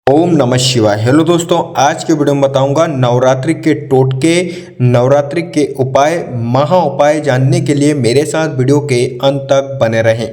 ओम नमः शिवाय। हेलो दोस्तों, आज के वीडियो में बताऊंगा नवरात्रि के टोटके, नवरात्रि के उपाय, महा उपाय जानने के लिए मेरे साथ वीडियो के अंत तक बने रहें।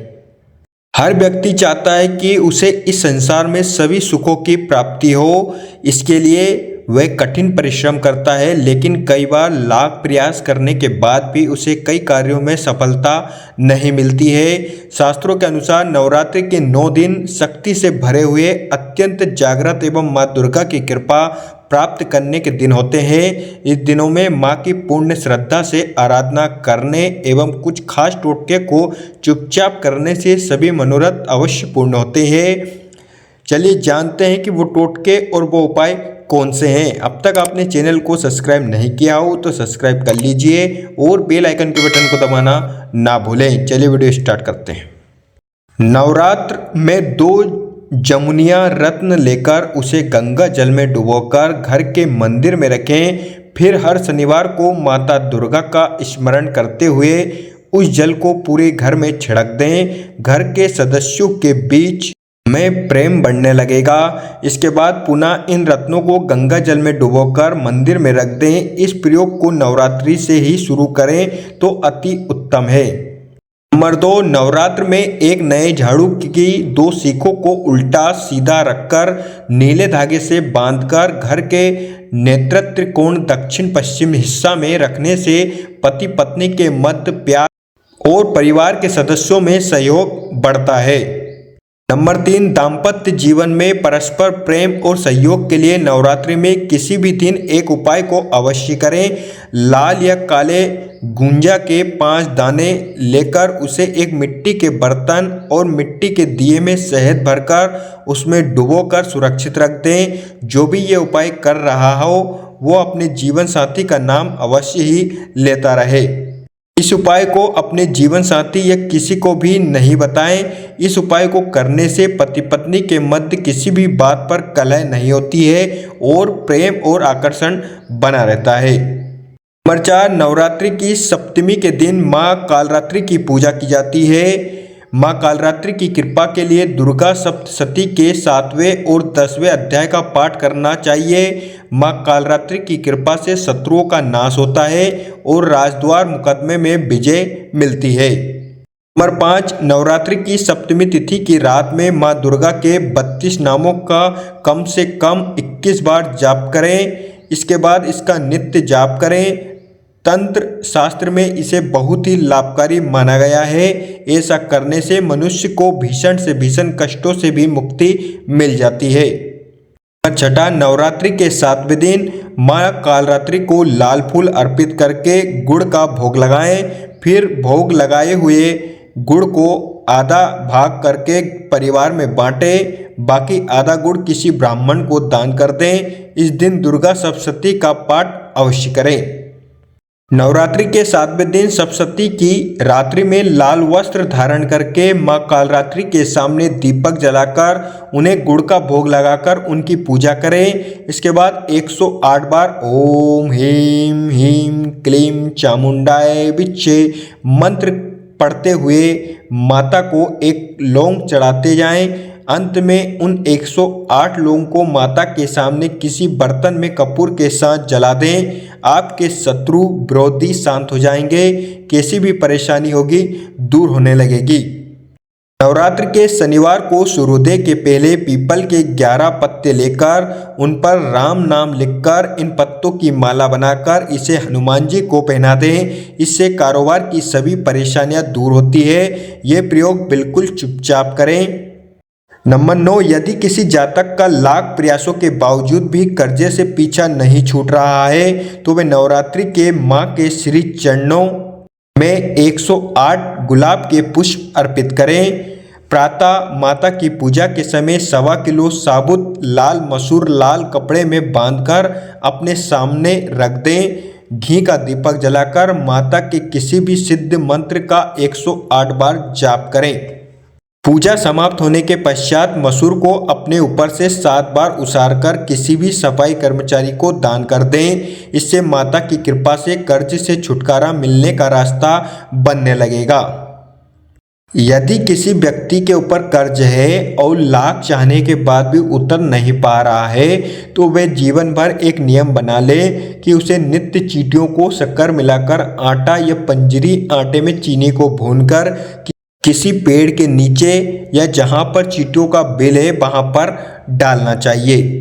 हर व्यक्ति चाहता है कि उसे इस संसार में सभी सुखों की प्राप्ति हो। इसके लिए वह कठिन परिश्रम करता है, लेकिन कई बार लाख प्रयास करने के बाद भी उसे कई कार्यों में सफलता नहीं मिलती है। शास्त्रों के अनुसार नवरात्रि के 9 दिन शक्ति से भरे हुए, अत्यंत जागृत एवं माँ दुर्गा की कृपा प्राप्त करने के दिन होते हैं। इस दिनों में माँ की पूर्ण श्रद्धा से आराधना करने एवं कुछ खास टोटके को चुपचाप करने से सभी मनोरथ अवश्य पूर्ण होते हैं। चलिए जानते हैं कि वो टोटके और वो उपाय कौन से हैं। अब तक आपने चैनल को सब्सक्राइब नहीं किया हो तो सब्सक्राइब कर लीजिए और बेल आइकन के बटन को दबाना ना भूलें। चलिए वीडियो स्टार्ट करते हैं। नवरात्र में 2 जमुनिया रत्न लेकर उसे गंगा जल में डुबोकर घर के मंदिर में रखें। फिर हर शनिवार को माता दुर्गा का स्मरण करते हुए उस जल को पूरे घर में छिड़क दें। घर के सदस्यों के बीच में प्रेम बढ़ने लगेगा। इसके बाद पुनः इन रत्नों को गंगा जल में डुबोकर मंदिर में रख दें। इस प्रयोग को नवरात्रि से ही शुरू करें तो अति उत्तम है। नंबर 2, नवरात्र में एक नए झाड़ू की 2 सीखों को उल्टा सीधा रखकर नीले धागे से बांधकर घर के नेतृत्व कोण दक्षिण पश्चिम हिस्सा में रखने से पति पत्नी के मध्य प्यार और परिवार के सदस्यों में सहयोग बढ़ता है। नंबर 3, दाम्पत्य जीवन में परस्पर प्रेम और सहयोग के लिए नवरात्रि में किसी भी दिन एक उपाय को अवश्य करें। लाल या काले गुंजा के 5 दाने लेकर उसे एक मिट्टी के बर्तन और मिट्टी के दिए में शहद भरकर उसमें डुबोकर सुरक्षित रख दें। जो भी ये उपाय कर रहा हो वो अपने जीवन साथी का नाम अवश्य ही लेता रहे। इस उपाय को अपने जीवन साथी या किसी को भी नहीं बताएं। इस उपाय को करने से पति पत्नी के मध्य किसी भी बात पर कलह नहीं होती है और प्रेम और आकर्षण बना रहता है। नंबर 4, नवरात्रि की सप्तमी के दिन माँ कालरात्रि की पूजा की जाती है। माँ कालरात्रि की कृपा के लिए दुर्गा सप्तशती के 7वें और 10वें अध्याय का पाठ करना चाहिए। माँ कालरात्रि की कृपा से शत्रुओं का नाश होता है और राजद्वार मुकदमे में विजय मिलती है। नंबर 5, नवरात्रि की सप्तमी तिथि की रात में माँ दुर्गा के 32 नामों का कम से कम 21 बार जाप करें। इसके बाद इसका नित्य जाप करें। तंत्र शास्त्र में इसे बहुत ही लाभकारी माना गया है। ऐसा करने से मनुष्य को भीषण से भीषण कष्टों से भी मुक्ति मिल जाती है। 6, नवरात्रि के 7वें दिन माँ कालरात्रि को लाल फूल अर्पित करके गुड़ का भोग लगाएं। फिर भोग लगाए हुए गुड़ को आधा भाग करके परिवार में बांटें। बाकी आधा गुड़ किसी ब्राह्मण को दान कर दें। इस दिन दुर्गा सप्तशती का पाठ अवश्य करें। नवरात्रि के 7वें दिन सप्तशती की रात्रि में लाल वस्त्र धारण करके माँ कालरात्रि के सामने दीपक जलाकर उन्हें गुड़ का भोग लगाकर उनकी पूजा करें। इसके बाद 108 बार ओम ह्रीं ह्रीं क्लीं चामुंडाय विच्चे मंत्र पढ़ते हुए माता को एक लौंग चढ़ाते जाएं। अंत में उन 108 लोगों को माता के सामने किसी बर्तन में कपूर के साथ जला दें। आपके शत्रु विरोधी शांत हो जाएंगे। किसी भी परेशानी होगी दूर होने लगेगी। नवरात्र के शनिवार को सूर्योदय के पहले पीपल के 11 पत्ते लेकर उन पर राम नाम लिखकर इन पत्तों की माला बनाकर इसे हनुमान जी को पहना दें। इससे कारोबार की सभी परेशानियां दूर होती है। यह प्रयोग बिल्कुल चुपचाप करें। नंबर 9, यदि किसी जातक का लाख प्रयासों के बावजूद भी कर्जे से पीछा नहीं छूट रहा है तो वे नवरात्रि के माँ के श्री चरणों में 108 गुलाब के पुष्प अर्पित करें। प्रातः माता की पूजा के समय 1.25 किलो साबुत लाल मसूर लाल कपड़े में बांधकर अपने सामने रख दें। घी का दीपक जलाकर माता के किसी भी सिद्ध मंत्र का 108 बार जाप करें। पूजा समाप्त होने के पश्चात मसूर को अपने ऊपर से 7 बार उसारकर किसी भी सफाई कर्मचारी को दान कर दें। इससे माता की कृपा से कर्ज से छुटकारा मिलने का रास्ता बनने लगेगा। यदि किसी व्यक्ति के ऊपर कर्ज है और लाख चाहने के बाद भी उतर नहीं पा रहा है तो वह जीवन भर एक नियम बना ले कि उसे नित्य चींटियों को शक्कर मिलाकर आटा या पंजरी आटे में चीनी को भूनकर किसी पेड़ के नीचे या जहां पर चींटियों का बिल है वहां पर डालना चाहिए।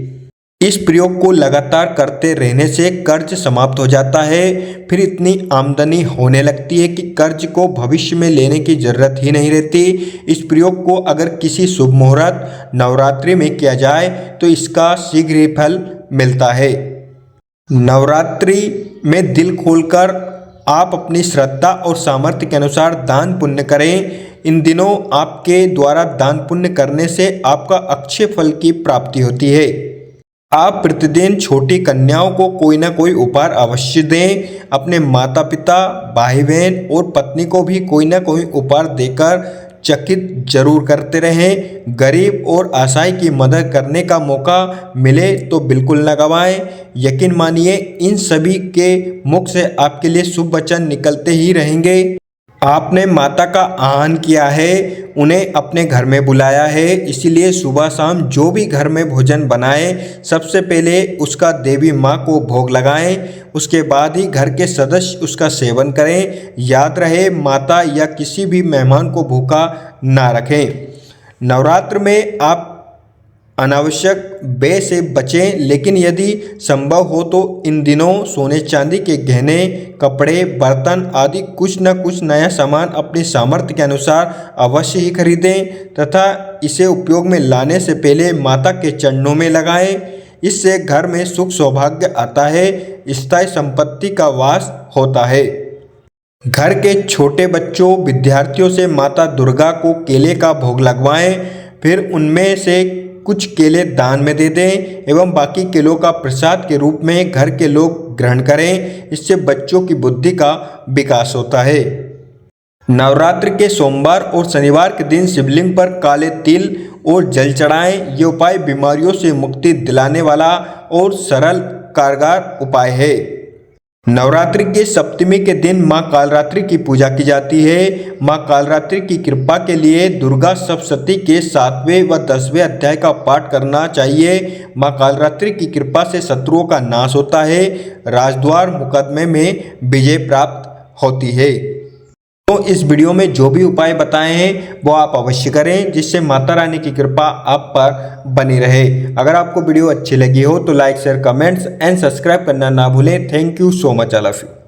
इस प्रयोग को लगातार करते रहने से कर्ज समाप्त हो जाता है। फिर इतनी आमदनी होने लगती है कि कर्ज को भविष्य में लेने की जरूरत ही नहीं रहती। इस प्रयोग को अगर किसी शुभ मुहूर्त नवरात्रि में किया जाए तो इसका शीघ्र ही फल मिलता है। नवरात्रि में दिल खोलकर आप अपनी श्रद्धा और सामर्थ्य के अनुसार दान पुण्य करें। इन दिनों आपके द्वारा दान पुण्य करने से आपका अक्षय फल की प्राप्ति होती है। आप प्रतिदिन छोटी कन्याओं को कोई ना कोई उपहार अवश्य दें। अपने माता पिता, भाई बहन और पत्नी को भी कोई ना कोई उपहार देकर चकित जरूर करते रहें। गरीब और असहाय की मदद करने का मौका मिले तो बिल्कुल न गंवाएं। यकीन मानिए इन सभी के मुख से आपके लिए शुभ वचन निकलते ही रहेंगे। आपने माता का आह्वान किया है, उन्हें अपने घर में बुलाया है, इसीलिए सुबह शाम जो भी घर में भोजन बनाएं सबसे पहले उसका देवी माँ को भोग लगाएं। उसके बाद ही घर के सदस्य उसका सेवन करें। याद रहे माता या किसी भी मेहमान को भूखा ना रखें। नवरात्र में आप अनावश्यक व्यय से बचें, लेकिन यदि संभव हो तो इन दिनों सोने चांदी के गहने, कपड़े, बर्तन आदि कुछ न कुछ नया सामान अपनी सामर्थ्य के अनुसार अवश्य ही खरीदें तथा इसे उपयोग में लाने से पहले माता के चरणों में लगाएं। इससे घर में सुख सौभाग्य आता है, स्थायी संपत्ति का वास होता है। घर के छोटे बच्चों, विद्यार्थियों से माता दुर्गा को केले का भोग लगवाएं। फिर उनमें से कुछ केले दान में दे दें एवं बाकी केलों का प्रसाद के रूप में घर के लोग ग्रहण करें। इससे बच्चों की बुद्धि का विकास होता है। नवरात्र के सोमवार और शनिवार के दिन शिवलिंग पर काले तिल और जल चढ़ाएं। ये उपाय बीमारियों से मुक्ति दिलाने वाला और सरल कारगर उपाय है। नवरात्रि के सप्तमी के दिन माँ कालरात्रि की पूजा की जाती है। माँ कालरात्रि की कृपा के लिए दुर्गा सप्तशती के 7वें व 10वें अध्याय का पाठ करना चाहिए। माँ कालरात्रि की कृपा से शत्रुओं का नाश होता है, राजद्वार मुकदमे में विजय प्राप्त होती है। तो इस वीडियो में जो भी उपाय बताए हैं वो आप अवश्य करें, जिससे माता रानी की कृपा आप पर बनी रहे। अगर आपको वीडियो अच्छी लगी हो तो like, share, comments and subscribe करना ना भूलें। Thank you so much all of you.